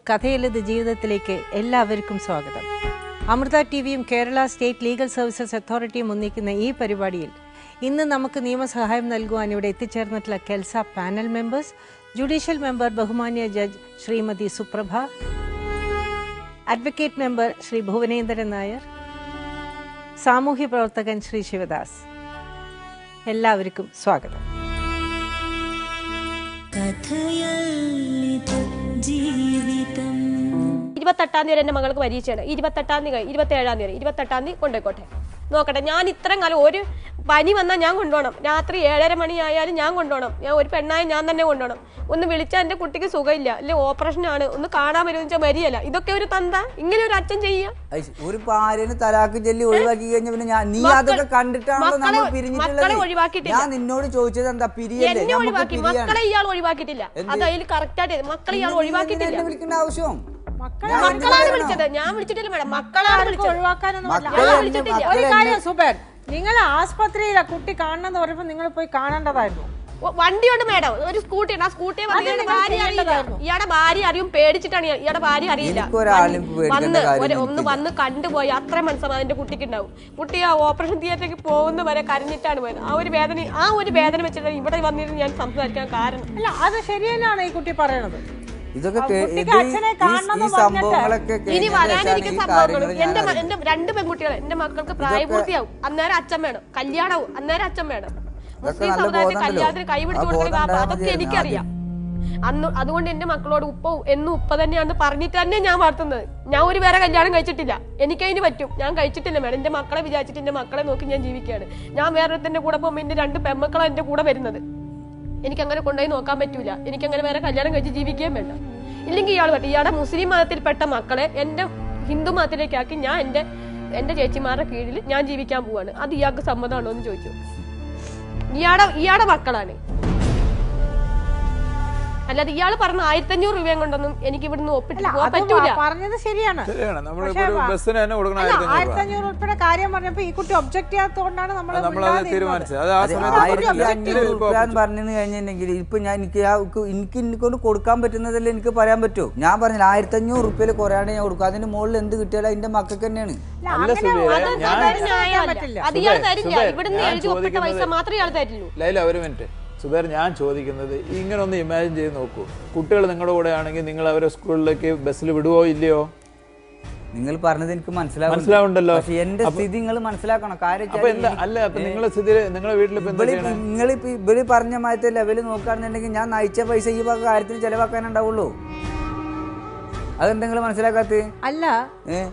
കഥയിലത് ജീവിതത്തിലേക്ക് എല്ലാവർക്കും സ്വാഗതം. അമൃത ടിവിയും കേരള സ്റ്റേറ്റ് ലീഗൽ സർവീസസ് അതോറിറ്റിയും ഒന്നിക്കുന്ന ഈ പരിപാടിയിൽ ഇന്ന് നമുക്ക് നിയമസഹായം നൽകുവാൻ ഇവിടെ എത്തിച്ചേർന്നിട്ടുള്ള KELSA panel members, judicial member ബഹുമാന്യ judge Shrimati Suprabha, advocate member Shri Bhuvanendran Nair, സാമൂഹ്യ പ്രവർത്തകൻ ശ്രീ ശിവദാസ്. എല്ലാവർക്കും സ്വാഗതം. 28-ാം തീയതി എന്റെ മകൾക്ക് പരീക്ഷയാണ്. 28-ാം തീയതി 27-ാം തീയതി 28-ാം തീയതി കൊണ്ടുപോയിക്കോട്ടെ, നോക്കട്ടെ. ഞാൻ ഇത്രയും കാലം ഒരു പനി വന്നാൽ ഞാൻ കൊണ്ടുപോകണം, രാത്രി 7:30 മണിയായാലും ഞാൻ കൊണ്ടുപോകണം. ഞാൻ ഒരു പെണ്ണായ ഞാൻ തന്നെ കൊണ്ടുപോകണം. ഒന്ന് വിളിച്ചാൽ എന്റെ കുട്ടിക്ക് സുഖമില്ല, അല്ലെ ഓപ്പറേഷനാണ്, ഒന്ന് കാണാൻ വരുമെന്ന് വെച്ചാൽ വരികയല്ല. ഇതൊക്കെ ഒരു തന്ത, ഇങ്ങനെ ഒരു അച്ഛൻ ചെയ്യാ? ഒരു ഭാര്യനെ തലാക്ക് ചൊല്ലി ഒഴിവാക്കി കഴിഞ്ഞ പിന്നെ നീ അതൊക്കെ കണ്ടിട്ടാണല്ലോ നമ്മൾ പിരിഞ്ഞിട്ടുള്ളത്. ഒഴിവാക്കിയിട്ടില്ല. ഞാൻ നിന്നോട് ചോദിച്ചത് എന്താ പിരിയല്ലേ? ഒഴിവാക്കി, മക്കളെ ഇയാൾ ഒഴിവാക്കിയിട്ടില്ല. അത് അതിൽ കറക്റ്റായിട്ട് മക്കളെ ഇയാൾ ഒഴിവാക്കിയിട്ടില്ല. വിളിക്കേണ്ട ആവശ്യം മക്കളാണ് വിളിച്ചത്, ഞാൻ വിളിച്ചിട്ടില്ല മാഡം. മക്കളാണ് വിളിച്ചത്. നിങ്ങൾ ആസ്പത്രിയിലെ കുട്ടി കാണണമെന്ന് പറയുമ്പോ നിങ്ങൾ പോയി കാണേണ്ടതായിരുന്നു. വണ്ടിയുണ്ട് മാഡം, ഒരു സ്കൂട്ടി ഉണ്ട്. ആ സ്കൂട്ടിയെ ഇയാടെ ഭാര്യ അറിയും, പേടിച്ചിട്ടാണ്. ഇയാടെ ഭാര്യ അറിയില്ല. വന്ന് കണ്ടുപോയി അത്ര മനസ്സമാ എന്റെ കുട്ടിക്ക് ഉണ്ടാവും. കുട്ടി ആ ഓപ്പറേഷൻ തിയേറ്ററിലേക്ക് പോകുന്ന വരെ കരഞ്ഞിട്ടാണ് പോയത്. ആ ഒരു വേദന വെച്ചിട്ട് ഇവിടെ വന്നിട്ട് ഞാൻ സംസാരിക്കാൻ കാരണം. അല്ല, അത് ശരി തന്നെയാണ് ഈ കുട്ടി പറയണത്. ഇനി വരാനിരിക്കുന്ന സംഭവങ്ങളും എന്റെ 2 പെൺകുട്ടികൾ, എന്റെ മക്കൾക്ക് പ്രായപൂർത്തിയാവും, അന്നേരം അച്ഛൻ വേണം. കല്യാണവും അന്നേരം അച്ഛൻ വേണം. മുസ്ലിം സമുദായത്തിൽ കല്യാണത്തിന് കൈപിടിച്ചു കൊടുക്കുന്ന അതൊക്കെ എനിക്കറിയാം. അതുകൊണ്ട് എന്റെ മക്കളോട് ഉപ്പ തന്നെയാണെന്ന് പറഞ്ഞിട്ട് തന്നെ ഞാൻ വളർത്തുന്നത്. ഞാൻ ഒരു വേറെ കല്യാണം കഴിച്ചിട്ടില്ല, എനിക്കതിന് പറ്റും. ഞാൻ കഴിച്ചിട്ടില്ല മേഡം. എന്റെ മക്കളെ വിചാരിച്ചിട്ട് എന്റെ മക്കളെ നോക്കി ഞാൻ ജീവിക്കുകയാണ്. ഞാൻ വേറൊരുത്തന്റെ കൂടെ പോകുമ്പോൾ എന്റെ 2 പെൺമക്കളാണ് എന്റെ കൂടെ വരുന്നത്. എനിക്കങ്ങനെ കൊണ്ടുപോയി നോക്കാൻ പറ്റൂല. എനിക്കങ്ങനെ വേറെ കല്യാണം കഴിച്ച് ജീവിക്കുകയും വേണ്ട. ഇല്ലെങ്കിൽ ഇയാൾ പറ്റും. ഇയാളുടെ മുസ്ലിം മതത്തിൽപ്പെട്ട മക്കളെ എന്റെ ഹിന്ദു മതത്തിലേക്കാക്കി ഞാൻ എന്റെ ചേച്ചിമാരുടെ കീഴിൽ ഞാൻ ജീവിക്കാൻ പോവാണ്. അത് ഇയാൾക്ക് സമ്മതമാണോ എന്ന് ചോദിച്ചു. ഇയാളുടെ മക്കളാണ്. അല്ലാതെ ഇയാൾ പറഞ്ഞ 1500 രൂപയും കൊണ്ടൊന്നും എനിക്ക് ഇവിടുന്ന് ഒപ്പിട്ട് പോകാൻ പറ്റൂല. പറഞ്ഞത് ശരിയാണ്. 1500 ഉൾപ്പെടെ കാര്യം പറഞ്ഞപ്പോ ഈ കുട്ടി ഒബ്ജക്ട് ചെയ്യാത്തതുകൊണ്ടാണ് നമ്മൾ പറഞ്ഞു കഴിഞ്ഞിട്ടുണ്ടെങ്കിൽ ഇപ്പൊ ഞാൻ എനിക്കൊണ്ട് കൊടുക്കാൻ പറ്റുന്നതല്ലേ എനിക്ക് പറയാൻ പറ്റൂ. ഞാൻ പറഞ്ഞില്ല 1500 റുപ്യയിൽ കുറയാണ്ട് ഞാൻ കൊടുക്കും. അതിന്റെ മുകളിൽ എന്ത് കിട്ടിയാലും അതിന്റെ മക്കൾക്ക് തന്നെയാണ്. അത് ഇയാൾ തരില്ല. ഇവിടുന്ന് എഴുതി ഒപ്പിട്ട പൈസ മാത്രമേ ഇയാൾ തരുള്ളൂ. ഒരു മിനിറ്റ് സുബേർ, ഞാൻ ചോദിക്കുന്നത് ഇങ്ങനെ ഒന്ന് ഇമാജിൻ ചെയ്ത് നോക്കൂ. കുട്ടികൾ നിങ്ങളുടെ കൂടെ ആണെങ്കിൽ നിങ്ങൾ അവരെ സ്കൂളിലേക്ക് ബസ്സിൽ വിടുവോ ഇല്ലയോ? നിങ്ങൾ പറഞ്ഞത് എനിക്ക് മനസ്സിലാവുണ്ടല്ലോ. എന്റെ സ്ഥിതി നിങ്ങൾ മനസ്സിലാക്കണം. കാര്യം നിങ്ങളുടെ സ്ഥിതി നിങ്ങളുടെ വീട്ടിൽ ഇവര് പറഞ്ഞ മാറ്റത്തെ ലെവല് നോക്കുകയാണെന്നുണ്ടെങ്കിൽ ഞാൻ നയിച്ച പൈസ ഈ കാര്യത്തിന് ചെലവാക്കാനുണ്ടാവുള്ളൂ. അതെന്തെങ്കിലും മനസ്സിലാക്കാത്ത? അല്ല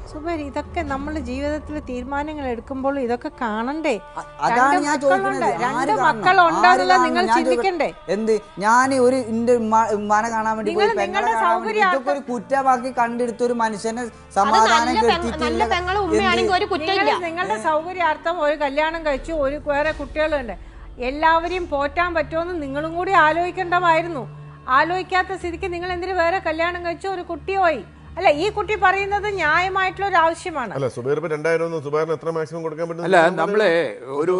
സുബേർ, ഇതൊക്കെ നമ്മൾ ജീവിതത്തിൽ തീരുമാനങ്ങൾ എടുക്കുമ്പോൾ ഇതൊക്കെ കാണണ്ടേ? അതാണ് ഞാൻ ചോദിക്കുന്നത്. മക്കളുണ്ടോ നിങ്ങൾ ചിന്തിക്കണ്ടേ? എന്ത് ഞാൻ ഒരു എന്റെ ഉമ്മാനെ കാണാൻ വേണ്ടി പോയി പെങ്ങളെ കാണാൻ വേണ്ടി ഇതൊക്കെ ഒരു കുറ്റമാക്കി കണ്ടെടുത്തൊരു മനുഷ്യനെ സമാധാനം നിങ്ങളുടെ സൗകര്യാർത്ഥം ഒരു കല്യാണം കഴിച്ചു, ഒരു വേറെ കുട്ടികളുണ്ട്, എല്ലാവരെയും പോറ്റാൻ പറ്റുമെന്ന് നിങ്ങളും കൂടി ആലോചിക്കേണ്ടതായിരുന്നു. ആലോചിക്കാത്ത സ്ഥിതിക്ക് നിങ്ങൾ എന്തിനു വേറെ കല്യാണം കഴിച്ചോ, ഒരു കുട്ടിയോയി? അല്ല, ഈ കുട്ടി പറയുന്നത് ന്യായമായിട്ടുള്ള ഒരു ആവശ്യമാണ്. അല്ല സുബൈർ, 2000 സുബൈറിന് എത്ര മാക്സിമം കൊടുക്കാൻ പറ്റും? അല്ല, നമ്മളെ ഒരു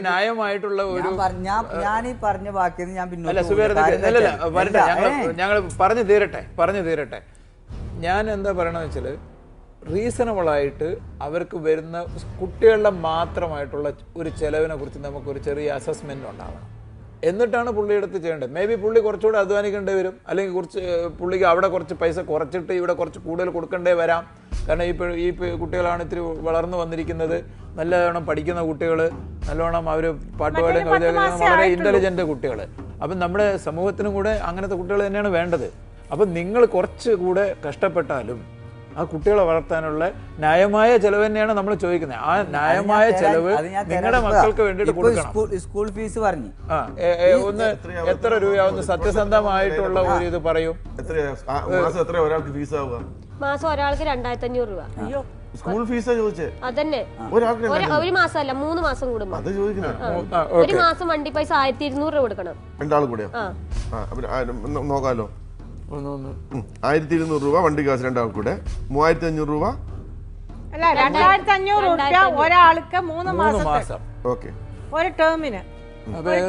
ന്യായമായിട്ടുള്ള ഒരു ഞാൻ ഈ പറഞ്ഞ വാക്കിൽ ഞാൻ ഞങ്ങൾ പറഞ്ഞു തീരട്ടെ. ഞാൻ എന്താ പറയണെന്ന് വെച്ചാൽ, റീസണബിൾ ആയിട്ട് അവർക്ക് വരുന്ന കുട്ടികളുടെ മാത്രമായിട്ടുള്ള ഒരു ചെലവിനെ കുറിച്ച് നമുക്കൊരു ചെറിയ അസസ്മെന്റ് ഉണ്ടാവണം. എന്നിട്ടാണ് പുള്ളി എടുത്ത് ചെയ്യേണ്ടത്. മേ ബി പുള്ളി കുറച്ചുകൂടെ അധ്വാനിക്കേണ്ടി വരും, അല്ലെങ്കിൽ പുള്ളിക്ക് അവിടെ കുറച്ച് പൈസ കുറച്ചിട്ട് ഇവിടെ കുറച്ച് കൂടുതൽ കൊടുക്കേണ്ടേ വരാം. കാരണം ഈ കുട്ടികളാണ് ഇത്തിരി വളർന്നു വന്നിരിക്കുന്നത്, നല്ലവണ്ണം പഠിക്കുന്ന കുട്ടികൾ, നല്ലവണ്ണം അവർ പാട്ടുപാടും കവിത വളരെ ഇൻ്റലിജൻ്റ് കുട്ടികൾ. അപ്പം നമ്മുടെ സമൂഹത്തിനും കൂടെ അങ്ങനത്തെ കുട്ടികൾ തന്നെയാണ് വേണ്ടത്. അപ്പം നിങ്ങൾ കുറച്ച് കൂടെ കഷ്ടപ്പെട്ടാലും ആ കുട്ടികളെ വളർത്താനുള്ള ന്യായമായ ചെലവ് തന്നെയാണ് നമ്മൾ ചോദിക്കുന്നത്. ആ ന്യായമായ ചെലവ് നിങ്ങളുടെ മക്കൾക്ക് വേണ്ടിയിട്ട് കൊടുക്കണം. സ്കൂൾ ഫീസ് പറഞ്ഞു ഒന്ന് എത്ര രൂപയാവുന്ന സത്യസന്ധമായിട്ടുള്ള ഒരു ഇത് പറയൂ. മാസം ഒരാൾക്ക് 2500 രൂപ. സ്കൂൾ ഫീസാ ചോദിച്ചേ? അതന്നെ, ഒരു മാസമല്ല 3 മാസം കൂടുമ്പോ. ഒരു മാസം വണ്ടി പൈസ 1200 രൂപ കൊടുക്കണം. രണ്ടാളും കൂടെയോ? നോക്കാലോ. 1200 രൂപ വണ്ടി കാശ് രണ്ടാൾ കൂടെ, 3500 രൂപ. അല്ല, 2500 രൂപ ഒരാൾക്ക് 3 മാസം. ഓക്കെ, ഒരു ടേമിന്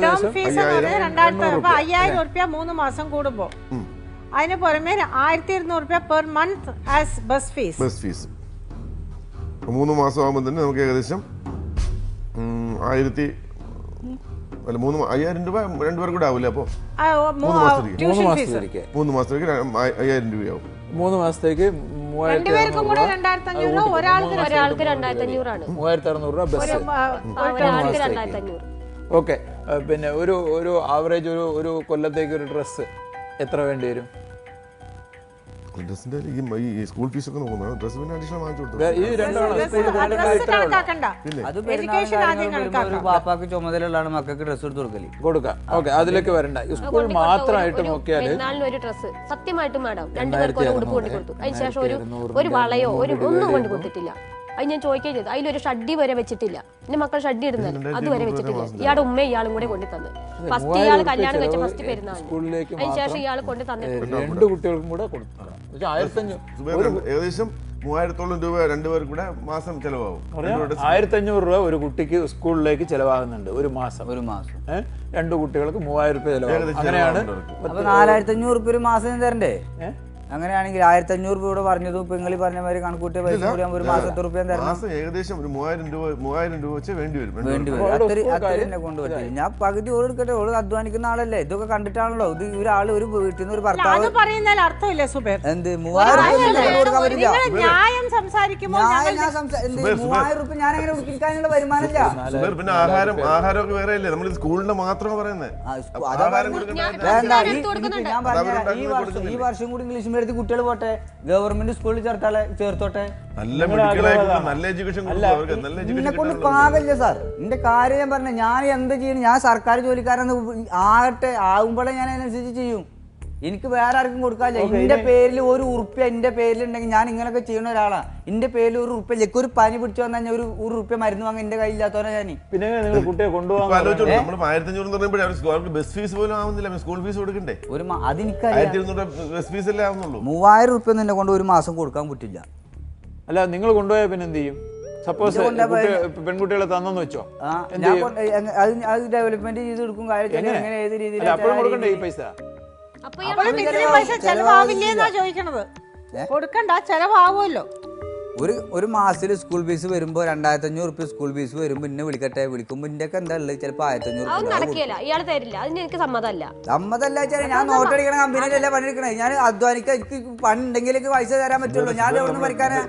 ടേം ഫീസ് 2000 രൂപ, 5000 രൂപ 3 മാസം കൂടുമ്പോ. അതിന് പുറമെ 1200 രൂപ per month as bus fees. 3 മാസം ആകുമ്പോൾ തന്നെ നമുക്ക് ഏകദേശം 5000 രൂപ രണ്ടുപേർ കൂടെ ആവില്ല. അപ്പൊ 3 മാസത്തേക്ക് 5000 രൂപയാവും. 3 മാസത്തേക്ക് 2500, ഒരാൾക്ക് 2500 ആണ്. 3600 രൂപ ബസ്. ഒരാൾക്ക് 2500. ഓക്കെ. പിന്നെ ഒരു ആവറേജ് ഒരു കൊല്ലത്തേക്ക് ഒരു ഡ്രസ്സ് എത്ര വേണ്ടി വരും? ഡ്രസ്സിന്റെ ഈ സ്കൂൾ ഫീസ് ഒക്കെ നോക്കുന്നത് ഡ്രസ് പിന്നെ അഡീഷണൽ വാങ്ങിച്ചു കൊടുത്തു. പാപ്പാക്ക് ചുമതലയുള്ളതാണ് മക്കൾക്ക് ഡ്രസ് എടുത്ത് കൊടുക്കല് കൊടുക്കാം. ഓക്കെ, അതിലേക്ക് വരണ്ട. സ്കൂൾ മാത്രമായിട്ട് നോക്കിയാല് ഒരു ഡ്രസ് സത്യമായിട്ടും മാഡം 2 പേർക്ക് ഒരു ഉടുപ്പ് കൊണ്ട് കൊടുത്തു. അതിനുശേഷം ഒരു വളയോ ഒന്നും കൊണ്ട് കൊടുത്തിട്ടില്ല. അത് ഞാൻ ചോദിക്കുകയും ചെയ്തു. അതിലൊരു ഷഡ്ഡി വരെ വെച്ചിട്ടില്ല. എന്റെ മക്കൾ ഷഡ്ഡി ഇടുന്നത് അതുവരെ വെച്ചിട്ടില്ല. ഇയാളുടെ ഉമ്മ ഇയാളും കൂടെ കൊണ്ടു തന്നു. ഫസ്റ്റ് ഇയാൾ കല്യാണം കഴിച്ച ഫസ്റ്റ് പെരുന്നാൾ, അതിനുശേഷം ഇയാൾ കൊണ്ട് തന്നിട്ടുണ്ട്. 2 കുട്ടികൾക്കും കൂടെ കൊടുത്തു. 1500 ഏകദേശം 3000 രൂപ രണ്ടുപേർ കൂടെ മാസം ചെലവാകും. 1500 രൂപ ഒരു കുട്ടിക്ക് സ്കൂളിലേക്ക് ചെലവാകുന്നുണ്ട് ഒരു മാസം. 2 കുട്ടികൾക്ക് 3000 രൂപ ചെലവാകും. അങ്ങനെയാണ്. അപ്പൊ 4500 രൂപ ഒരു മാസം തരണ്ടേ? അങ്ങനെയാണെങ്കിൽ 1500 രൂപ ഇവിടെ പറഞ്ഞതും ഇപ്പൊ നിങ്ങൾ പറഞ്ഞ മാതിരി കണക്കൂട്ടിയ പൈസ കൂടി ഒരു മാസത്തെ രൂപ മാസം ഏകദേശം ഒരു 3000 രൂപ വെച്ച് വേണ്ടി വരും. അത്രന്നെ കൊണ്ടുപോയി. ഞാൻ പകുതി ഓട് എടുക്കട്ടെ, ഓള് അധ്വാനിക്കുന്ന ആളല്ലേ, ഇതൊക്കെ കണ്ടിട്ടാണല്ലോ. ഇത് ഒരാള് ഒരു വീട്ടിൽ നിന്ന് ഒരു ഭർത്താവ് പറയുന്നതിൽ അർത്ഥമില്ല സുബേർ. എന്ത് 3000 കൊടുക്കാൻ പറ്റില്ല. 3000 രൂപ ഞാൻ എങ്ങനെ ഉടുപ്പിക്കാനുള്ള വരുമാനമില്ല. പിന്നെ ആഹാരമൊക്കെ വേറെ അല്ലേ, നമ്മൾ സ്കൂളിന്റെ മാത്രം പറയുന്നത്. ഞാൻ പറഞ്ഞ ഈ വർഷം കൂടി ഇംഗ്ലീഷ് മീഡിയത്തിൽ കുട്ടികൾ പോട്ടെ, ഗവൺമെന്റ് സ്കൂളിൽ ചേർത്തോട്ടെ. എന്നെ കൊണ്ട് പാകില്ല സാർ. എന്റെ കാര്യം ഞാൻ പറഞ്ഞ, ഞാൻ എന്ത് ചെയ്യണം? ഞാൻ സർക്കാർ ജോലിക്കാരെന്ന് ആകട്ടെ, ആകുമ്പോഴേ ഞാൻ അതിനനുസരിച്ച് ചെയ്യും. എനിക്ക് വേറെ ആർക്കും കൊടുക്കാനില്ല. എന്റെ പേരിൽ ഒരു ഉറുപ്പ്യ എന്റെ പേരിലുണ്ടെങ്കിൽ ഞാൻ ഇങ്ങനെയൊക്കെ ചെയ്യുന്ന ഒരാളാണ്. എന്റെ പേരിൽ ഒരു ഉറുപ്പ്യ, ഒരു പനി പിടിച്ചു വന്നാൽ ഞാൻ ഒരു ഉറുപ്പ്യ മരുന്ന് വാങ്ങാൻ എന്റെ കയ്യില്ലാത്തവരാ ഞാൻ. പിന്നെ നിങ്ങൾ കുട്ടിയെ കൊണ്ടുപോകാൻ 1500 ബസ് ഫീസ് പോലും ആവുന്നില്ല, സ്കൂൾ ഫീസ് കൊടുക്കണ്ടേ? അതെനിക്കറിയാം. 3000 രൂപ എന്നെ കൊണ്ട് ഒരു മാസം കൊടുക്കാൻ പറ്റില്ല. അല്ല, നിങ്ങൾ കൊണ്ടുപോയാൽ പിന്നെ എന്ത് ചെയ്യും? സപ്പോസ് പെൺകുട്ടികളെ തന്നെന്ന് വെച്ചോ, അത് ഡെവലപ്മെന്റ് ചെയ്ത് കൊടുക്കും. കാര്യം എങ്ങനെ ഏത് രീതിയിൽ അപ്പോഴും കൊടുക്കണ്ടേ ഈ പൈസ? പൈസ ചെലവാവില്ലേന്നാ ചോദിക്കണത്. കൊടുക്കണ്ട, ചെലവാകുമല്ലോ. ഒരു മാസത്തിൽ സ്കൂൾ ഫീസ് വരുമ്പോ 2500 രൂപ സ്കൂൾ ഫീസ് വരുമ്പോ എന്നെ വിളിക്കട്ടെ, വിളിക്കുമ്പോ എന്റെ ഒക്കെ എന്താ ഉള്ളത്? ചിലപ്പോ 1500 സമ്മതല്ല. ഞാൻ നോട്ടടിക്കണ കമ്പനിയിലല്ല പണിയെടുക്കണേ. ഞാൻ അധ്വാനിക്കാൻ എനിക്ക് പണി ഉണ്ടെങ്കിലേക്ക് പൈസ തരാൻ പറ്റുള്ളൂ. ഞാൻ എവിടെ നിന്ന് പഠിക്കാനാ?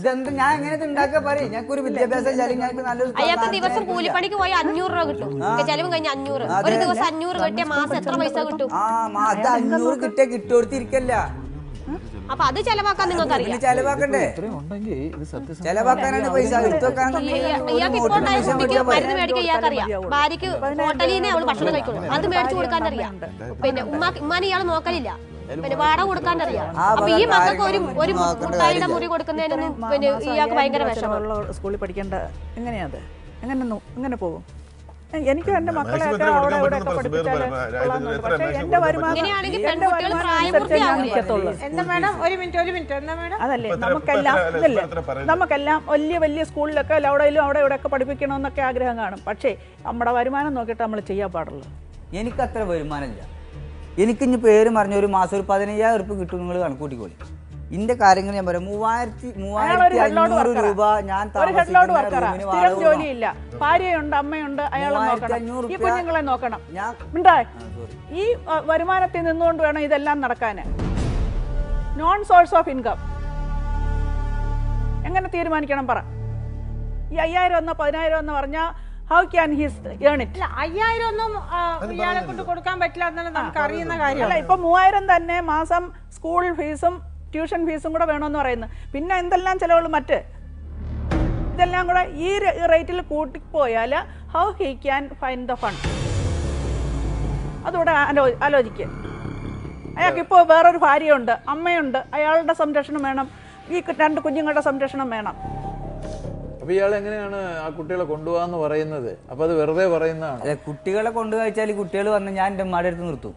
ഇതെന്ത് ഞാൻ എങ്ങനെ ഉണ്ടാക്കാൻ പറയും? ഞങ്ങൾക്ക് ഒരു വിദ്യാഭ്യാസം ഇല്ലാലും ഞങ്ങൾക്ക് നല്ലൊരു ദിവസം കൂലിപ്പണിക്ക് പോയി 500 രൂപ കിട്ടും. ചെലവും കഴിഞ്ഞ 500. ഒരു ദിവസം 500 കിട്ടിയ മാസം എത്ര പൈസ കിട്ടും? അത് 500 കിട്ടിയ കിട്ടുകൊടുത്തിരിക്കല്ല. അപ്പൊ അത് ചെലവാക്കാൻ നിങ്ങൾക്ക് അറിയാം. ചെലവാക്കണ്ടേ? ചെലവാക്കാനാണ് പൈസ. മരുന്ന് മേടിക്കാൻ ഇയാൾക്ക് അറിയാം. ഭാര്യക്ക് ഹോട്ടലിനെ അവള് ഭക്ഷണം കഴിക്കുള്ളൂ, അത് മേടിച്ചു കൊടുക്കാൻ അറിയാം. പിന്നെ ഉമ്മാനെ ഇയാൾ നോക്കലില്ല, പിന്നെ വാടക കൊടുക്കാൻ അറിയാം. അപ്പൊ ഈ മക്കൾക്ക് ഒരു മുട്ടായിയുടെ മുറി കൊടുക്കുന്നതിനൊന്നും പിന്നെ ഇയാൾക്ക് ഭയങ്കര വിഷമം. സ്കൂളിൽ പഠിക്കേണ്ട എങ്ങനെയാത്? എങ്ങനെ പോകും? എനിക്ക് എന്റെ മക്കളെ അവിടെ ഇവിടെ ഒക്കെ പഠിപ്പിച്ചാൽ എന്റെ വരുമാനം അതല്ലേ. നമുക്കെല്ലാം വലിയ വലിയ സ്കൂളിലൊക്കെ അവിടെ ഇവിടെ ഒക്കെ പഠിപ്പിക്കണമെന്നൊക്കെ ആഗ്രഹം കാണും. പക്ഷേ നമ്മുടെ വരുമാനം നോക്കിയിട്ട് നമ്മൾ ചെയ്യാൻ പാടുള്ളൂ. എനിക്കത്ര വരുമാനമില്ല. എനിക്കിഞ്ഞ് പേര് പറഞ്ഞ ഒരു മാസം ഒരു 15000 രൂപ കിട്ടും. നിങ്ങൾ കണക്കൂട്ടിക്കോളി. ഇന്റെ കാര്യങ്ങൾ ഞാൻ പറയാം. 3500 രൂപ ഞാൻ ജോലിയില്ല, ഭാര്യയുണ്ട്, അമ്മയുണ്ട്, അയാളെ നോക്കണം, ഈ കുഞ്ഞുങ്ങളെ നോക്കണം. ഈ വരുമാനത്തിൽ നിന്നുകൊണ്ട് വേണം ഇതെല്ലാം നടക്കാൻ. നോൺ സോഴ്സ് ഓഫ് ഇൻകം എങ്ങനെ തീരുമാനിക്കണം പറ? ഈ 5000 എന്നോ 10000 എന്ന് പറഞ്ഞാൽ how can his earn it? 5000 ഒന്നും ഇയാളെ കൊണ്ട് കൊടുക്കാൻ പറ്റില്ല എന്നാണ് നമുക്ക് അറിയുന്ന കാര്യമല്ല. ഇപ്പൊ 3000 തന്നെ മാസം സ്കൂൾ ഫീസും ട്യൂഷൻ ഫീസും കൂടെ വേണമെന്ന് പറയുന്നു. പിന്നെ എന്തെല്ലാം ചിലവുകൾ മറ്റ് ഇതെല്ലാം കൂടെ ഈ റേറ്റിൽ കൂട്ടിപ്പോയാൽ how he can find the fund? അതുകൂടെ ആലോചിക്കുക. അയാൾക്ക് ഇപ്പോൾ വേറൊരു ഭാര്യയുണ്ട്, അമ്മയുണ്ട്, അയാളുടെ സംരക്ഷണം വേണം, ഈ 2 കുഞ്ഞുങ്ങളുടെ സംരക്ഷണം വേണം. അപ്പൊ ഇയാൾ എങ്ങനെയാണ് ആ കുട്ടികളെ കൊണ്ടുപോകാന്ന് പറയുന്നത്? അപ്പൊ അത് വെറുതെ പറയുന്നതാണ്. അതെ, കുട്ടികളെ കൊണ്ടുപോയിച്ചാൽ കുട്ടികൾ വന്ന് ഞാൻ എൻ്റെ ഉമ്മയുടെ അടുത്ത് നിർത്തും.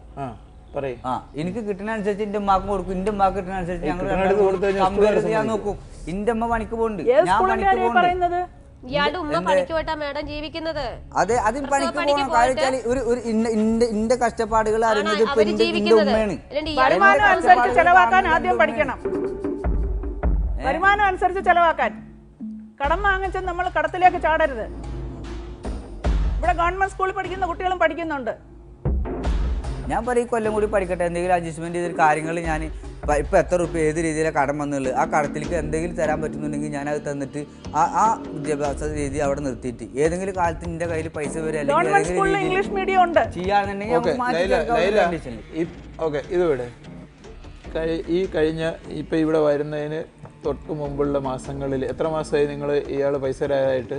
എനിക്ക് കിട്ടുന്ന അനുസരിച്ച് എന്റെ ഉമ്മാക്കും കൊടുക്കും, എന്റെ ഉമ്മാക്ക് കിട്ടുന്ന അനുസരിച്ച് ഞങ്ങൾ ഞാൻ നോക്കും. എന്റെ ഉമ്മ പണിക്ക് പോകുന്നുണ്ട്, ഞാൻ പണിക്ക് പോകുന്നുണ്ട്. ഇയാളുടെ ഉമ്മ പണിക്ക് പോയിട്ടാ മാഡം ജീവിക്കുന്നത്. അതെ, അതിന് പണിക്ക് പോകണം. കാര്യം വെച്ചാൽ ഇന്റെ കഷ്ടപ്പാടുകൾ അറിയുന്നത് ഇപ്പൊ എന്റെ ഉമ്മയാണ്. വരുമാനം അനുസരിച്ച് ചെലവാക്കാൻ ആദ്യം പഠിക്കണം. വരുമാനം അനുസരിച്ച് ചെലവാക്കാൻ. കടം വാങ്ങിച്ച് നമ്മൾ കടത്തിലേക്ക് ചാടരുത്. ഇവിടെ ഗവൺമെന്റ് സ്കൂളിൽ പഠിക്കുന്ന കുട്ടികളും പഠിക്കുന്നുണ്ട്. ഞാൻ പറയും കൊല്ലം കൂടി പഠിക്കട്ടെ, എന്തെങ്കിലും അഡ്ജസ്റ്റ്മെന്റ് ചെയ്തൊരു കാര്യങ്ങൾ ഞാൻ ഇപ്പൊ എത്ര റുപ്യ ഏത് രീതിയിലാണ് കടം വന്നുള്ളത്, ആ കടത്തിലേക്ക് എന്തെങ്കിലും തരാൻ പറ്റുന്നുണ്ടെങ്കിൽ ഞാൻ അത് തന്നിട്ട് ആ വിദ്യാഭ്യാസ രീതി അവിടെ നിർത്തിയിട്ട് ഏതെങ്കിലും കാലത്ത് എന്റെ കയ്യിൽ പൈസ വരെ ഇംഗ്ലീഷ് മീഡിയം ഉണ്ട് ചെയ്യാന്നുണ്ടെങ്കിൽ ഇതുവിടെ ഈ കഴിഞ്ഞ ഇപ്പൊ ഇവിടെ വരുന്നതിന് തൊട്ട് മുമ്പുള്ള മാസങ്ങളിൽ എത്ര മാസമായി നിങ്ങൾ ഇയാള് പൈസ തരാനായിട്ട്?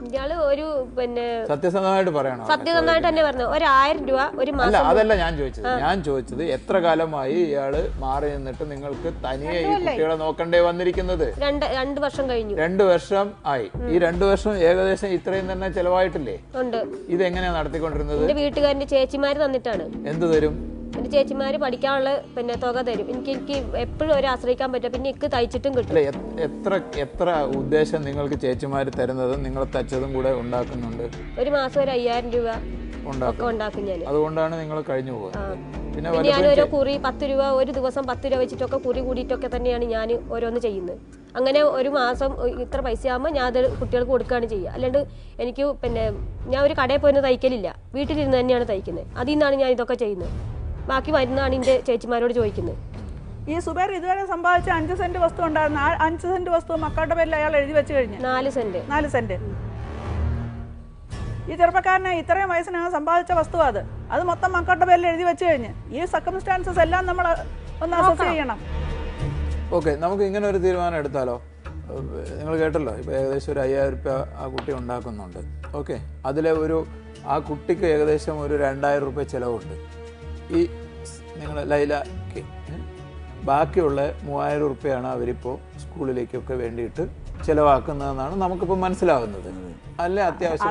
ഇയാള് ഒരു പിന്നെ സത്യസന്ധമായിട്ട് പറയണം. സത്യസന്ധമായിട്ട് തന്നെ പറഞ്ഞു, 1000 രൂപ ഒരു മാസം. അല്ല, അതല്ല ഞാൻ ചോദിച്ചത് എത്ര കാലമായി ഇയാള് മാറി നിന്നിട്ട് നിങ്ങൾക്ക് തനിയെ ഈ കുട്ടികളെ നോക്കണ്ടേ വന്നിരിക്കുന്നത്? 2 വർഷം കഴിഞ്ഞു. 2 വർഷം ആയി. ഈ 2 വർഷം ഏകദേശം ഇത്രയും തന്നെ ചെലവായിട്ടില്ലേ? ഉണ്ട്. ഇതെങ്ങനെയാ നടത്തിക്കൊണ്ടിരുന്നത്? എന്റെ വീട്ടുകാരന്റെ ചേച്ചിമാര് തന്നിട്ടാണ്. എന്ത് തരും? എന്റെ ചേച്ചിമാര് പഠിക്കാനുള്ള പിന്നെ തുക തരും. എനിക്ക് എപ്പോഴും ഒരു ആശ്രയിക്കാൻ പറ്റും. പിന്നെ എനിക്ക് തയ്ച്ചിട്ടും കിട്ടും. എത്ര ഉദ്ദേശം നിങ്ങൾക്ക് ചേച്ചിമാര് തരുന്നത് നിങ്ങൾ തച്ചതും കൂടെ ഉണ്ടാക്കുന്നുണ്ട്? ഒരു മാസം ഒരു 5000 രൂപ ഒക്കെ ഉണ്ടാക്കും ഞാൻ. അതുകൊണ്ടാണ് നിങ്ങൾ കഴിഞ്ഞു പോകുന്നത്. പിന്നെ ഞാൻ ഓരോ കുറി 10 രൂപ ഒരു ദിവസം 10 രൂപ വെച്ചിട്ടൊക്കെ കുറി കൂടിയിട്ടൊക്കെ തന്നെയാണ് ഞാൻ ഓരോന്ന് ചെയ്യുന്നത്. അങ്ങനെ ഒരു മാസം ഇത്ര പൈസ ആകുമ്പോൾ ഞാൻ അത് കുട്ടികൾക്ക് കൊടുക്കുകയാണ് ചെയ്യുക. അല്ലാണ്ട് എനിക്ക് പിന്നെ ഞാൻ ഒരു കടയിൽ പോയിരുന്ന് തയ്ക്കലില്ല, വീട്ടിലിരുന്ന് തന്നെയാണ് തയ്ക്കുന്നത്. അതിൽ നിന്നാണ് ഞാൻ ഇതൊക്കെ ചെയ്യുന്നത്. ബാക്കി വരുന്നതാണ് എന്റെ ചേച്ചിമാരോട് ചോദിക്കുന്നത്. ഈ സുബൈർ ഇതുവരെ സമ്പാദിച്ച 5 സെന്റ് വസ്തു ഉണ്ടായിരുന്നു. 5 സെന്റ് വസ്തു മക്കളുടെ പേരിൽ അയാൾ എഴുതി വെച്ച് കഴിഞ്ഞു. 4 സെന്റ്. ഈ ചെറുപ്പക്കാരനെ ഇത്രയും വയസ്സിനകം സമ്പാദിച്ച വസ്തു അത് മൊത്തം മക്കളുടെ പേരിൽ എഴുതി വെച്ച് കഴിഞ്ഞ് ഈ സർക്കംസ്റ്റാൻസസ് എല്ലാം നമ്മൾ ഒന്ന് അസസ് ചെയ്യണം. ഓക്കെ, നമുക്ക് ഇങ്ങനെ ഒരു തീരുമാനം എടുത്താലോ? നിങ്ങൾ കേട്ടല്ലോ, ഇപ്പൊ ഏകദേശം ഒരു 5000 രൂപ ആ കുട്ടി ഉണ്ടാക്കുന്നുണ്ട്. ഓക്കെ, അതിലെ ആ കുട്ടിക്ക് ഏകദേശം ഒരു 2000 രൂപ ചിലവുണ്ട്. ഈ നിങ്ങൾ ലൈലക്ക് ബാക്കിയുള്ള 3000 രൂപയാണ് അവരിപ്പോൾ സ്കൂളിലേക്കൊക്കെ വേണ്ടിയിട്ട് ചിലവാക്കുന്നതെന്നാണ് നമുക്കിപ്പോൾ മനസ്സിലാവുന്നത്. അല്ലേ? അത്യാവശ്യം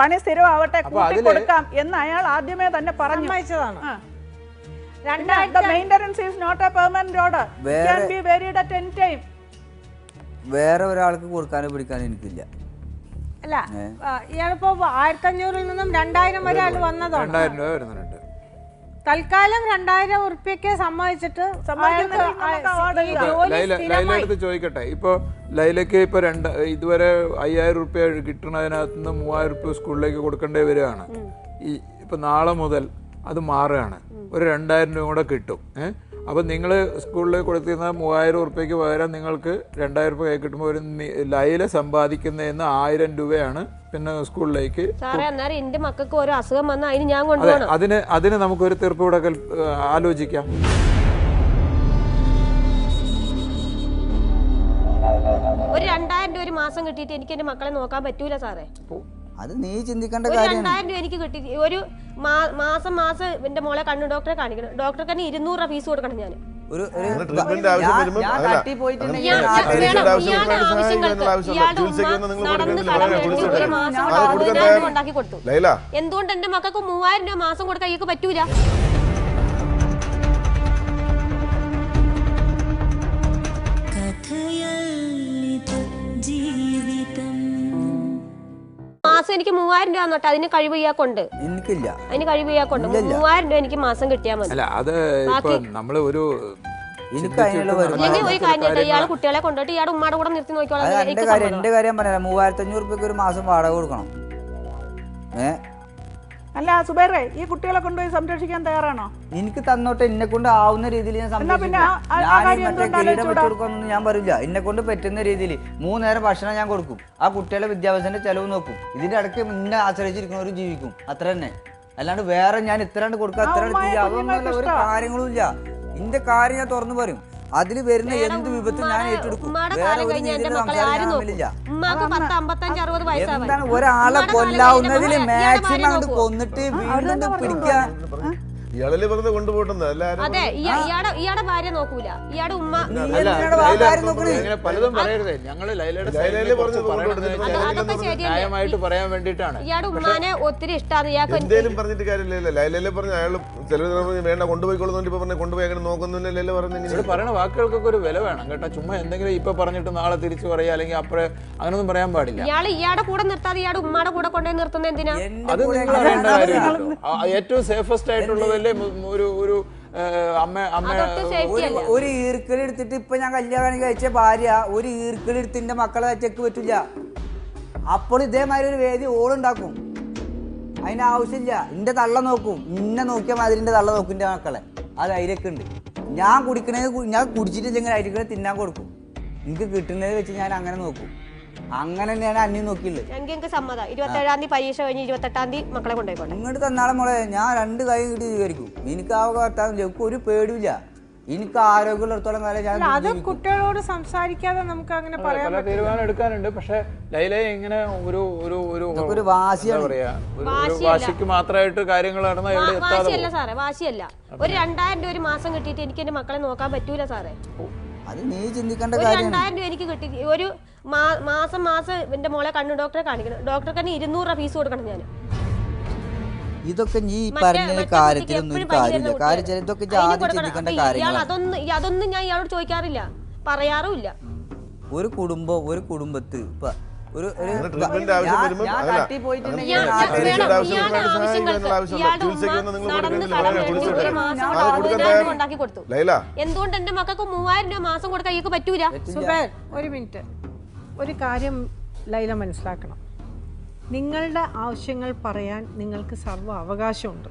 പണി സ്ഥിരമാവട്ടെ കൊടുക്കാം എന്ന് അയാൾ ആദ്യമേ തന്നെ പറഞ്ഞു. വേറെ ഒരാൾക്ക് കൊടുക്കാനോ പിടിക്കാനോ എനിക്കില്ല. അല്ല, ഇയാളിപ്പോ 1500 നിന്നും 2000 വരെ ആൾ വന്നതാണ്. 2000 രൂപ വരുന്നുണ്ട്. തൽക്കാലം 2000 ഉറുപ്പ്യക്ക് സമ്മതിച്ചിട്ട് ലൈലടുത്ത് ചോദിക്കട്ടെ. ഇപ്പൊ ലൈലക്ക് ഇപ്പൊ ഇതുവരെ 5000 രൂപ കിട്ടുന്നതിനകത്ത് നിന്ന് 3000 രൂപ സ്കൂളിലേക്ക് കൊടുക്കേണ്ടി വരികയാണ്. ഇപ്പൊ നാളെ മുതൽ അത് മാറുകയാണ്. ഒരു 2000 രൂപ കൂടെ കിട്ടും. അപ്പം നിങ്ങൾ സ്കൂളിൽ കൊടുത്തിരുന്ന 3000 രൂപയ്ക്ക് പകരം നിങ്ങൾക്ക് 2000 രൂപ കൈ കിട്ടുമ്പോൾ ഒരു ലൈല സമ്പാദിക്കുന്നതിന് 1000 രൂപയാണ് പിന്നെ സ്കൂളിലേക്ക്. എന്റെ മക്കൾക്ക് ഓരോ അസുഖം വന്നാൽ അതിന് ഞാൻ അതിന് നമുക്കൊരു തീർപ്പ് കൊടുക്കൽ ആലോചിക്കാം. ഒരു 2000 രൂപ ഒരു മാസം കിട്ടിയിട്ട് എനിക്ക് എന്റെ മക്കളെ നോക്കാൻ പറ്റൂല സാറേ. അത് നീ ചിന്തിക്കേണ്ട കാര്യം. 2000 രൂപ എനിക്ക് കിട്ടി. ഒരു മാസം എന്റെ മോളെ കണ്ണു ഡോക്ടറെ കാണിക്കണം. ഡോക്ടർക്ക് തന്നെ 200 രൂപ ഫീസ് കൊടുക്കണം. ഞാൻ ഉണ്ടാക്കി കൊടുത്തു. എന്തുകൊണ്ട് എന്റെ മക്കൾക്ക് 3000 രൂപ മാസം കൊടുക്കാൻ എനിക്ക് പറ്റൂല? മാസം എനിക്ക് 3000 രൂപ നോട്ടെ, അതിന് കഴിവ് ഇയാൾക്കുണ്ട്. എനിക്കില്ല, അതിന് കഴിവ് ഇയാൾക്കുണ്ട്. 3000 രൂപ എനിക്ക് മാസം കിട്ടിയാൽ മതി. അല്ല അത് ഇപ്പൊ നമ്മള് ഒരു എനിക്ക് അതിനുള്ള അല്ലെങ്കിൽ ഒരു കാര്യം ഇയാൾ കുട്ടികളെ കൊണ്ടുപോയിട്ട് ഇയാളുടെ ഉമ്മയുടെ കൂടെ നിർത്തി നോക്കിയോളാം. എന്റെ കാര്യം പറയാം, 3500 രൂപയ്ക്ക് ഒരു മാസം വാടക കൊടുക്കണം. അല്ല സുബൈറെ, ഈ കുട്ടികളെ കൊണ്ടുപോയി സംരക്ഷിക്കാൻ തയ്യാറാണോ? എനിക്ക് തന്നോട്ടെ, എന്നെ കൊണ്ട് ആവുന്ന രീതിയിൽ ഞാൻ സംരക്ഷിക്കും. കൊടുക്കൊന്നും ഞാൻ പറയില്ല. എന്നെ കൊണ്ട് പറ്റുന്ന രീതിയിൽ 3 നേരം ഭക്ഷണം ഞാൻ കൊടുക്കും. ആ കുട്ടികളെ വിദ്യാഭ്യാസത്തിന്റെ ചെലവ് നോക്കും. ഇതിന്റെ ഇടയ്ക്ക് മുന്നേ ആശ്രയിച്ചിരിക്കുന്നവരും ജീവിക്കും. അത്ര തന്നെ. അല്ലാണ്ട് വേറെ ഞാൻ ഇത്രണ്ട് കൊടുക്കുക, അതൊന്നും ഒരു കാര്യങ്ങളും ഇല്ല. എന്റെ കാര്യം ഞാൻ തുറന്നു പറയും. അതിൽ വരുന്ന എന്ത് വിപത്തും ഞാൻ ഏറ്റെടുക്കും. എന്താണ് ഒരാളെ കൊല്ലാവുന്നതിൽ മാക്സിമം അങ്ങോട്ട് കൊന്നിട്ട് വീണ്ടും പിടിക്കുക. ഇയാളെ വെറുതെ കൊണ്ടുപോട്ടെന്ന്. അതെ, ഇയാടെ ഭാര്യ നോക്കൂല, ഇയാടെ ഉമ്മ. പലതും പറയരുതേ, ഞങ്ങള് ന്യായമായിട്ട് പറയാൻ വേണ്ടിട്ടാണ്. ഇയാടെ ഉമ്മാനെ ഒത്തിരി ഇഷ്ടമാണ്. ഇയാൾക്ക് എന്തേലും പറഞ്ഞിട്ട് കാര്യമില്ല. ലൈലല്ലേ പറഞ്ഞു അയാൾ ചിലവ് വേണ്ട കൊണ്ടുപോയിക്കൊള്ളുന്നുണ്ട്. ഇപ്പൊ പറഞ്ഞ കൊണ്ടുപോയി അങ്ങനെ നോക്കുന്നില്ലല്ലോ പറഞ്ഞു. പറയുന്ന വാക്കുകൾക്കൊക്കെ ഒരു വില വേണം കേട്ടോ. ചുമ്മാ എന്തെങ്കിലും ഇപ്പൊ പറഞ്ഞിട്ട് നാളെ തിരിച്ചു പറയാ, അല്ലെങ്കിൽ അപ്പഴേ അങ്ങനൊന്നും പറയാൻ പാടില്ല. ഇയാളുടെ കൂടെ നിർത്താതെ ഇയാടെ ഉമ്മയുടെ കൂടെ കൊണ്ടുപോയി നിർത്തുന്നത് എന്തിനാ? അത് നിങ്ങൾ അറിയേണ്ട കാര്യമില്ലല്ലോ. ഏറ്റവും സേഫസ്റ്റ് ആയിട്ടുള്ളത് ഒരു ഈർക്കലെടുത്തിട്ട് ഇപ്പൊ ഞാൻ കല്യാണം കഴിച്ച ഭാര്യ ഒരു ഈർക്കലെടുത്തിന്റെ മക്കളെ ചെക്ക് പറ്റില്ല. അപ്പോൾ ഇതേമാതിരി ഒരു വേദി ഓളുണ്ടാക്കും. അതിന് ആവശ്യമില്ല. എന്റെ തള്ള നോക്കും, ഇന്നെ നോക്കിയാൽ മാതിരി എന്റെ തള്ള നോക്കും എന്റെ മക്കളെ. ആ ധൈര്യമൊക്കെ ഉണ്ട്. ഞാൻ കുടിക്കണത് ഞാൻ കുടിച്ചിട്ടില്ലെങ്കിൽ അരിക്കണത് തിന്നാൻ കൊടുക്കും. എനിക്ക് കിട്ടുന്നത് വെച്ച് ഞാൻ അങ്ങനെ നോക്കും. അങ്ങനെ തന്നെയാണ് അന്യം നോക്കിയില്ലേ. ഞങ്ങൾക്ക് സമ്മതം. 27-ാം തീയതി പരീക്ഷ കഴിഞ്ഞ് 28-ാം തീയതി മക്കളെ കൊണ്ടുപോയിക്കോട്ടെ. ഇങ്ങോട്ട് തന്നാളെ മോളെ, ഞാൻ 2 കൈ കിട്ടി സ്വീകരിക്കും. എനിക്ക് ആ ഭർത്താവ് ഒരു പേടിയില്ല. എനിക്ക് ആരോഗ്യമുള്ളിടത്തോളം കാലം ഞാൻ അത് കുട്ടികളോട് സംസാരിക്കാതെ നമുക്ക് അങ്ങനെ പറയാൻ തീരുമാനം എടുക്കാനുണ്ട്. പക്ഷെ ലൈലയെ ഇങ്ങനെ ഒരു വാശിയാണ് പറയാ, വാശിക്ക് മാത്രമായിട്ട് കാര്യങ്ങൾ വാശിയല്ല സാറേ, വാശിയല്ല. ഒരു 2000 രൂപ ഒരു മാസം കിട്ടിയിട്ട് എനിക്ക് എന്റെ മക്കളെ നോക്കാൻ പറ്റൂല സാറേ. അത് നീ ചിന്തിക്കേണ്ട കാര്യം. 2000 രൂപ എനിക്ക് കിട്ടി. ഒരു മാസം എന്റെ മോളെ കണ്ണു ഡോക്ടറെ കാണിക്കണം. ഡോക്ടർക്ക് തന്നെ 200 രൂപ ഫീസ് കൊടുക്കണം ഞാൻ. ഇതൊക്കെ നീ പറഞ്ഞ കാര്യത്തിലൊന്നും ഒരു കാര്യമില്ല. കാര്യം ഇതൊക്കെ ചിന്തിക്കേണ്ട കാര്യങ്ങൾ. അതൊന്നും ഞാൻ ഇയാളോട് ചോദിക്കാറില്ല, പറയാറുമില്ല. ഒരു കുടുംബത്ത് ഇപ്പൊ എന്തുകൊണ്ട് എന്റെ മക്കൾക്ക് 3000 രൂപ മാസം കൊടുക്കാൻ ഇയാൾക്ക് പറ്റൂല? ഒരു മിനിറ്റ്, ഒരു കാര്യം ലൈല മനസ്സിലാക്കണം. നിങ്ങളുടെ ആവശ്യങ്ങൾ പറയാൻ നിങ്ങൾക്ക് സർവ്വ അവകാശമുണ്ട്.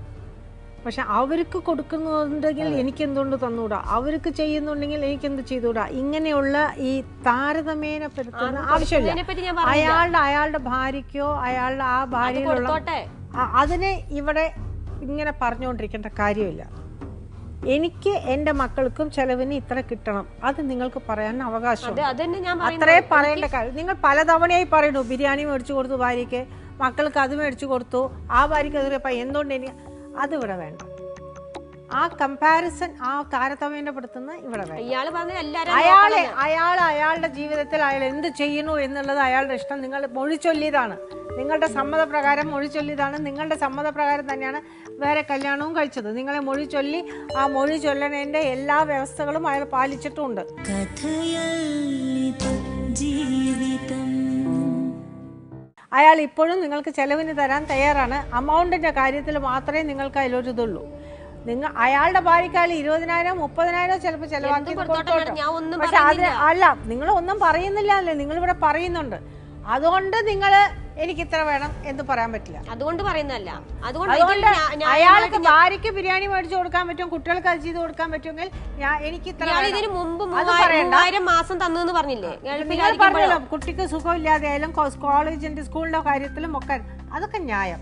പക്ഷെ അവർക്ക് കൊടുക്കുന്നുണ്ടെങ്കിൽ എനിക്കെന്തുകൊണ്ട് തന്നൂടാ, അവർക്ക് ചെയ്യുന്നുണ്ടെങ്കിൽ എനിക്കെന്ത് ചെയ്തുകൂടാ, ഇങ്ങനെയുള്ള ഈ താരതമ്യേനപ്പെടുത്തുന്ന ആവശ്യമില്ല. അയാളുടെ ഭാര്യയ്ക്കോ അയാളുടെ ആ ഭാര്യയിലുള്ള അതിനെ ഇവിടെ ഇങ്ങനെ പറഞ്ഞുകൊണ്ടിരിക്കേണ്ട കാര്യമില്ല. എനിക്ക് എൻ്റെ മക്കൾക്കും ചെലവിന് ഇത്ര കിട്ടണം, അത് നിങ്ങൾക്ക് പറയാൻ അവകാശം. അത്രേ പറയേണ്ട കാര്യം. നിങ്ങൾ പലതവണയായി പറയുന്നു, ബിരിയാണി മേടിച്ചു കൊടുത്തു ഭാര്യയ്ക്ക്, മക്കൾക്ക് അത് മേടിച്ചു കൊടുത്തു, ആ ഭാര്യയ്ക്ക് അത് എന്തുകൊണ്ട് എനിക്ക് അതിവിടെ വേണ്ട. ആ കമ്പാരിസൺ, ആ താരതമ്യപ്പെടുത്തുന്ന ഇവിടെ വേണ്ട. അയാളുടെ ജീവിതത്തിൽ അയാൾ എന്ത് ചെയ്യുന്നു എന്നുള്ളത് അയാളുടെ ഇഷ്ടം. നിങ്ങൾ മൊഴി ചൊല്ലിയതാണ്, നിങ്ങളുടെ സമ്മതപ്രകാരം മൊഴി ചൊല്ലിയതാണ്. നിങ്ങളുടെ സമ്മതപ്രകാരം തന്നെയാണ് വേറെ കല്യാണവും കഴിച്ചത്. നിങ്ങളെ മൊഴി ചൊല്ലി ആ മൊഴി ചൊല്ലണതിൻ്റെ എല്ലാ വ്യവസ്ഥകളും അയാൾ പാലിച്ചിട്ടുമുണ്ട്. അയാൾ ഇപ്പോഴും നിങ്ങൾക്ക് ചെലവിന് തരാൻ തയ്യാറാണ്. അമൗണ്ടിൻ്റെ കാര്യത്തിൽ മാത്രമേ നിങ്ങൾക്ക് അതിലൊരിതുള്ളൂ. അയാളുടെ ഭാര്യയ്ക്ക് അയാൾ 20,000 30,000 ചിലപ്പോൾ ചെലവാക്കി. പക്ഷെ അത് അല്ല, നിങ്ങൾ ഒന്നും പറയുന്നില്ല അല്ലേ, നിങ്ങളിവിടെ പറയുന്നുണ്ട്. അതുകൊണ്ട് നിങ്ങൾ എനിക്ക് ഇത്ര വേണം എന്ന് പറയാൻ പറ്റില്ല. അതുകൊണ്ട് പറയുന്നതല്ല. അതുകൊണ്ട് അയാൾക്ക് ഭാര്യയ്ക്ക് ബിരിയാണി മേടിച്ചു കൊടുക്കാൻ പറ്റും, കുട്ടികൾക്ക് അത് ചെയ്ത് കൊടുക്കാൻ പറ്റുമെങ്കിൽ എനിക്ക് ഇത്ര മാസം തന്നു പറഞ്ഞില്ലേ. പറഞ്ഞല്ലോ, കുട്ടിക്ക് സുഖമില്ലാതെ ആയാലും കോളേജിന്റെ സ്കൂളിന്റെ കാര്യത്തിലും ഒക്കെ അതൊക്കെ ന്യായം,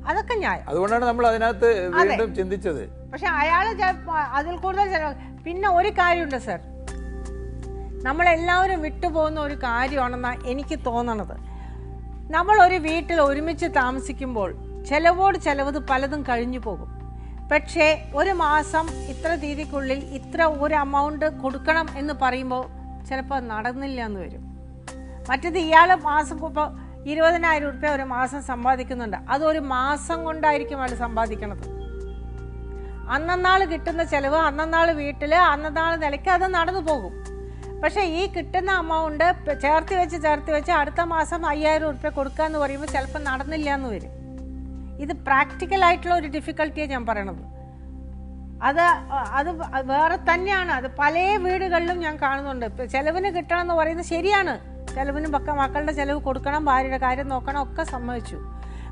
അതൊക്കെ ന്യായം. അതുകൊണ്ടാണ് നമ്മൾ അതിനകത്ത് വീണ്ടും ചിന്തിച്ചത്. പക്ഷെ അയാള് അതിൽ കൂടുതൽ പിന്നെ ഒരു കാര്യമുണ്ട് സർ, നമ്മളെല്ലാവരും വിട്ടുപോകുന്ന ഒരു കാര്യമാണെന്നാണ് എനിക്ക് തോന്നണത്. നമ്മളൊരു വീട്ടിൽ ഒരുമിച്ച് താമസിക്കുമ്പോൾ ചിലവോട് ചിലവ് പലതും കഴിഞ്ഞു പോകും. പക്ഷേ ഒരു മാസം ഇത്ര തീയതിക്കുള്ളിൽ ഇത്ര ഒരു എമൗണ്ട് കൊടുക്കണം എന്ന് പറയുമ്പോൾ ചിലപ്പോൾ നടന്നില്ല എന്ന് വരും. മറ്റേത് ഇയാൾ മാസം ഇപ്പോൾ 20,000 രൂപ ഒരു മാസം സമ്പാദിക്കുന്നുണ്ട്, അതൊരു മാസം കൊണ്ടായിരിക്കും അയാൾ സമ്പാദിക്കണത്. അന്നന്നാൾ കിട്ടുന്ന ചിലവ് അന്നന്നാൾ വീട്ടിൽ അന്നന്നാൾ നിലയ്ക്ക് അത് നടന്നു പോകും. പക്ഷേ ഈ കിട്ടുന്ന എമൗണ്ട് ചേർത്ത് വെച്ച് അടുത്ത മാസം 5000 ഉറുപ്പ്യ കൊടുക്കുക എന്ന് പറയുമ്പോൾ ചിലപ്പോൾ നടന്നില്ല എന്ന് വരും. ഇത് പ്രാക്ടിക്കലായിട്ടുള്ള ഒരു ഡിഫിക്കൽട്ടിയാണ് ഞാൻ പറയണത്. അത് വേറെ തന്നെയാണ്. അത് പല വീടുകളിലും ഞാൻ കാണുന്നുണ്ട്. ചിലവിന് കിട്ടണം എന്ന് പറയുന്നത് ശരിയാണ്. ചിലവിന് മക്കളുടെ ചിലവ് കൊടുക്കണം, ഭാര്യയുടെ കാര്യം നോക്കണം, ഒക്കെ സമ്മതിച്ചു.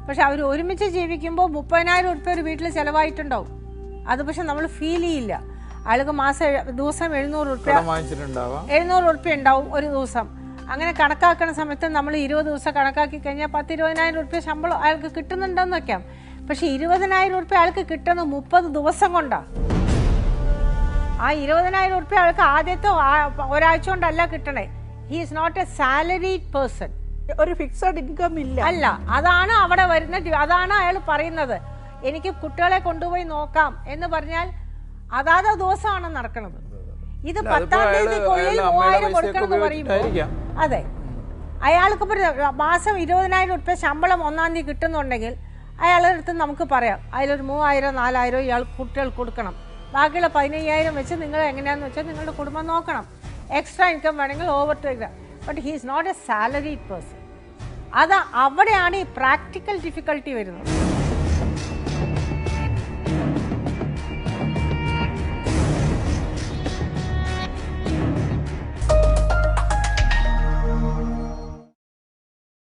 പക്ഷെ അവർ ഒരുമിച്ച് ജീവിക്കുമ്പോൾ 30,000 ഉറുപ്പ്യ ഒരു വീട്ടിൽ ചിലവായിട്ടുണ്ടാവും. അത് പക്ഷെ നമ്മൾ ഫീൽ ചെയ്യില്ല. അയാൾക്ക് ദിവസം 700 ഉറുപ്പ്യ ഉണ്ടാവും ഒരു ദിവസം. അങ്ങനെ കണക്കാക്കുന്ന സമയത്ത് നമ്മൾ 20 ദിവസം കണക്കാക്കി കഴിഞ്ഞാൽ 10-20,000 ഉറുപ്പ്യ ശമ്പളം അയാൾക്ക് കിട്ടുന്നുണ്ടെന്ന് വെക്കാം. പക്ഷെ 20,000 ഉറുപ്പ്യ അയാൾക്ക് കിട്ടുന്നത് 30 ദിവസം കൊണ്ടാണ്. ആ 20,000 ഉറുപ്പ്യ അയാൾക്ക് ആദ്യത്തെ ഒരാഴ്ച കൊണ്ടല്ല കിട്ടണേ. He is not a salaried person. ഒരു ഫിക്സഡ് ഇൻകം ഇല്ല. അല്ല, അതാണ് അവിടെ വരുന്ന. അതാണ് അയാൾ പറയുന്നത്, എനിക്ക് കുട്ടികളെ കൊണ്ടുപോയി നോക്കാം എന്ന് പറഞ്ഞാൽ അതാത് ദിവസമാണ് നടക്കുന്നത്. ഇത് 10-ാം തീയതിക്കുള്ളിൽ 3000 കൊടുക്കണം എന്ന് പറയുമ്പോൾ അതെ, അയാൾക്ക് മാസം 20,000 ഉറുപ്പ്യ ശമ്പളം 1-ാം തീയതി കിട്ടുന്നുണ്ടെങ്കിൽ അയാളുടെ അടുത്ത് നമുക്ക് പറയാം അതിലൊരു 3,000-4,000 ഇയാൾ കുട്ടികൾ കൊടുക്കണം. ബാക്കിയുള്ള 15,000 വെച്ച് നിങ്ങൾ എങ്ങനെയാണെന്ന് വെച്ചാൽ നിങ്ങളുടെ കുടുംബം നോക്കണം. എക്സ്ട്രാ ഇൻകം വേണമെങ്കിൽ over to. But he is not a salaried person. അവിടെയാണ് ഈ പ്രാക്ടിക്കൽ ഡിഫിക്കൽട്ടി വരുന്നത്.